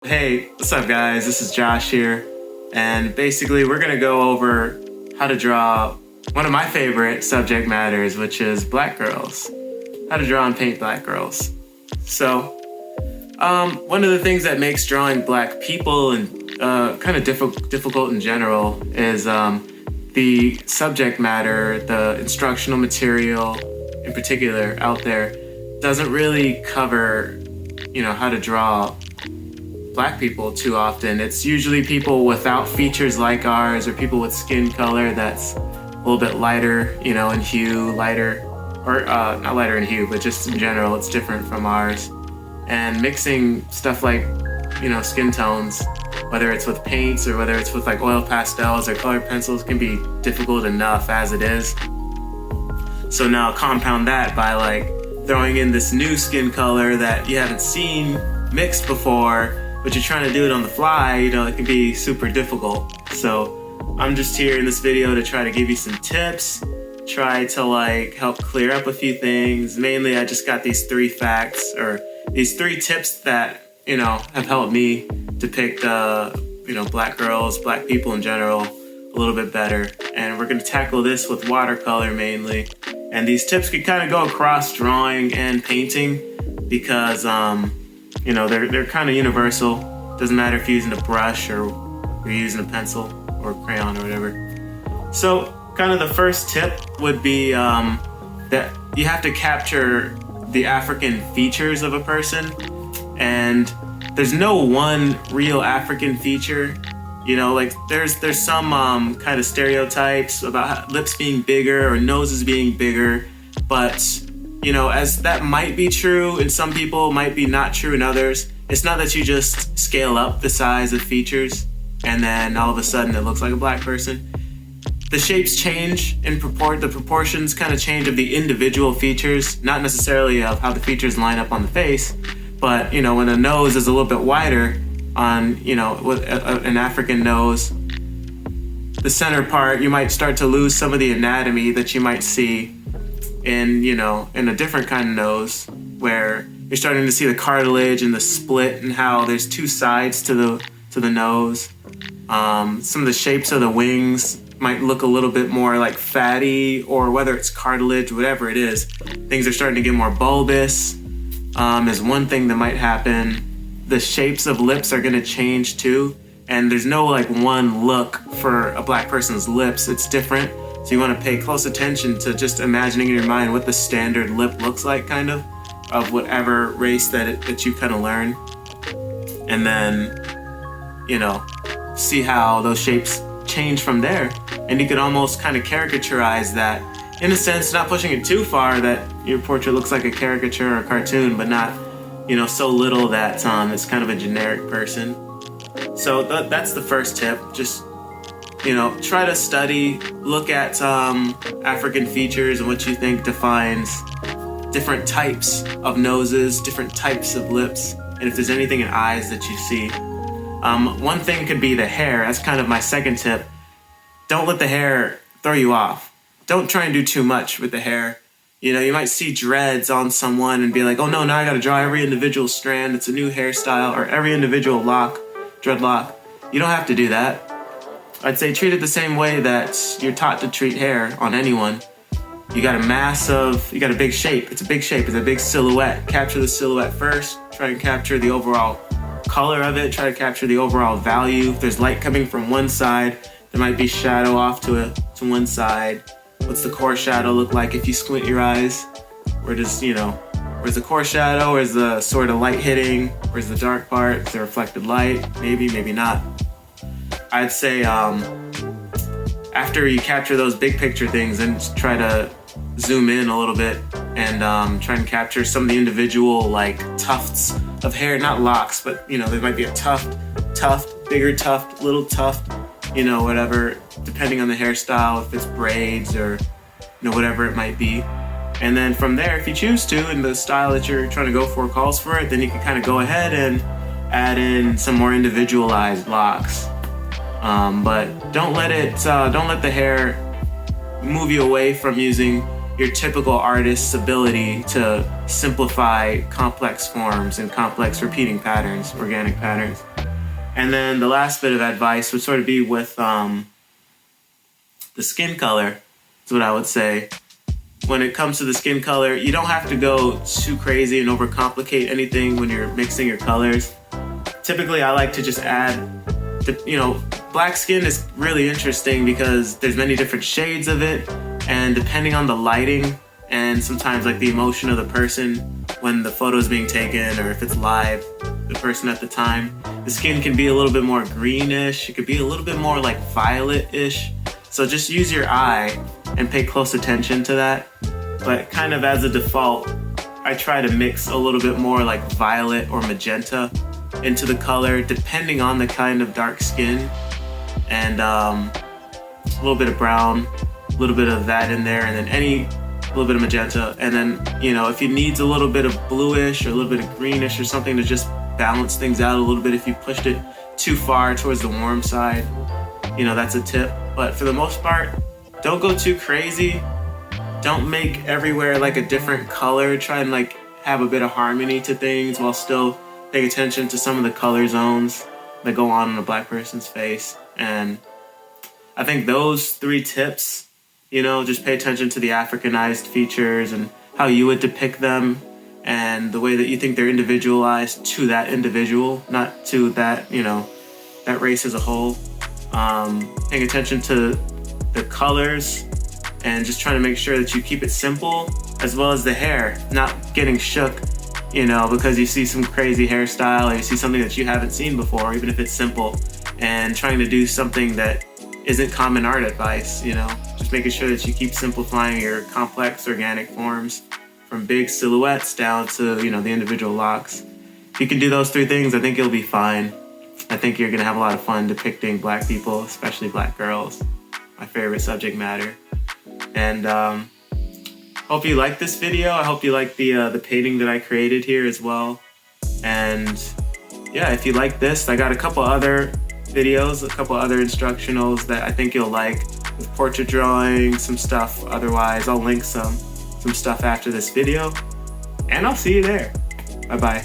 Hey, what's up guys? This is Josh here, and basically we're gonna go over how to draw one of my favorite subject matters, which is black girls. How to draw and paint black girls. So, one of the things that makes drawing black people and kind of difficult in general is the subject matter, the instructional material in particular out there doesn't really cover, how to draw black people too often. It's usually people without features like ours, or people with skin color that's a little bit lighter, in hue, not lighter in hue, but just in general, it's different from ours. And mixing stuff like, skin tones, whether it's with paints or whether it's with like oil pastels or colored pencils, can be difficult enough as it is. So now compound that by like throwing in this new skin color that you haven't seen mixed before, but you're trying to do it on the fly, it can be super difficult. So I'm just here in this video to try to give you some tips, try to help clear up a few things. Mainly I just got these three facts, or these three tips that, have helped me depict, black girls, black people in general a little bit better. And we're gonna tackle this with watercolor mainly. And these tips could kind of go across drawing and painting because, they're kind of universal. Doesn't matter if you're using a brush or you're using a pencil or crayon or whatever. So kind of the first tip would be that you have to capture the African features of a person. And there's no one real African feature. There's some kind of stereotypes about lips being bigger or noses being bigger, but as that might be true in some people, might be not true in others. It's not that you just scale up the size of features and then all of a sudden it looks like a black person. The shapes change in the proportions kind of change of the individual features, not necessarily of how the features line up on the face, but when a nose is a little bit wider on, with an African nose, the center part, you might start to lose some of the anatomy that you might see in a different kind of nose, where you're starting to see the cartilage and the split and how there's two sides to the nose. Some of the shapes of the wings might look a little bit more like fatty, or whether it's cartilage, whatever it is, things are starting to get more bulbous. Is one thing that might happen. The shapes of lips are going to change too, and there's no one look for a black person's lips. It's different. So you want to pay close attention to just imagining in your mind what the standard lip looks like, kind of whatever race that you kind of learn. And then, see how those shapes change from there. And you could almost kind of caricaturize that, in a sense, not pushing it too far that your portrait looks like a caricature or a cartoon, but not, so little that it's kind of a generic person. So that's the first tip. Just try to study, look at African features and what you think defines different types of noses, different types of lips, and if there's anything in eyes that you see. One thing could be the hair. That's kind of my second tip. Don't let the hair throw you off. Don't try and do too much with the hair. You might see dreads on someone and be like, oh no, now I gotta draw every individual strand. It's a new hairstyle, or every individual dreadlock. You don't have to do that. I'd say treat it the same way that you're taught to treat hair on anyone. You got a big shape. It's a big shape. It's a big silhouette. Capture the silhouette first. Try and capture the overall color of it. Try to capture the overall value. If there's light coming from one side, there might be shadow off to one side. What's the core shadow look like if you squint your eyes? Where's the core shadow? Where's the sort of light hitting? Where's the dark part? Is there reflected light? Maybe, maybe not. I'd say after you capture those big picture things, then try to zoom in a little bit and try and capture some of the individual tufts of hair, not locks, but there might be a tuft, bigger tuft, little tuft, whatever, depending on the hairstyle, if it's braids or whatever it might be. And then from there, if you choose to, and the style that you're trying to go for calls for it, then you can kind of go ahead and add in some more individualized locks. But don't let the hair move you away from using your typical artist's ability to simplify complex forms and complex repeating patterns, organic patterns. And then the last bit of advice would sort of be with the skin color, is what I would say. When it comes to the skin color, you don't have to go too crazy and overcomplicate anything when you're mixing your colors. Typically, I like to just add, black skin is really interesting because there's many different shades of it, and depending on the lighting and sometimes like the emotion of the person when the photo is being taken, or if it's live, the person at the time, the skin can be a little bit more greenish. It could be a little bit more like violet-ish. So just use your eye and pay close attention to that. But kind of as a default, I try to mix a little bit more like violet or magenta into the color, depending on the kind of dark skin. And a little bit of brown, a little bit of that in there, and then a little bit of magenta. And then, if it needs a little bit of bluish or a little bit of greenish or something to just balance things out a little bit, if you pushed it too far towards the warm side, that's a tip. But for the most part, don't go too crazy. Don't make everywhere like a different color. Try and like have a bit of harmony to things while still paying attention to some of the color zones that go on in a black person's face. And I think those 3 tips, just pay attention to the Africanized features and how you would depict them and the way that you think they're individualized to that individual, not to that, that race as a whole. Paying attention to the colors and just trying to make sure that you keep it simple, as well as the hair, not getting shook, because you see some crazy hairstyle or you see something that you haven't seen before, even if it's simple, and trying to do something that isn't common art advice, just making sure that you keep simplifying your complex organic forms from big silhouettes down to, the individual locks. If you can do those 3 things, I think you'll be fine. I think you're gonna have a lot of fun depicting black people, especially black girls, my favorite subject matter. And hope you like this video. I hope you like the painting that I created here as well. And yeah, if you like this, I got a couple other videos, a couple other instructionals that I think you'll like with portrait drawing, some stuff. Otherwise, I'll link some stuff after this video, and I'll see you there. Bye-bye.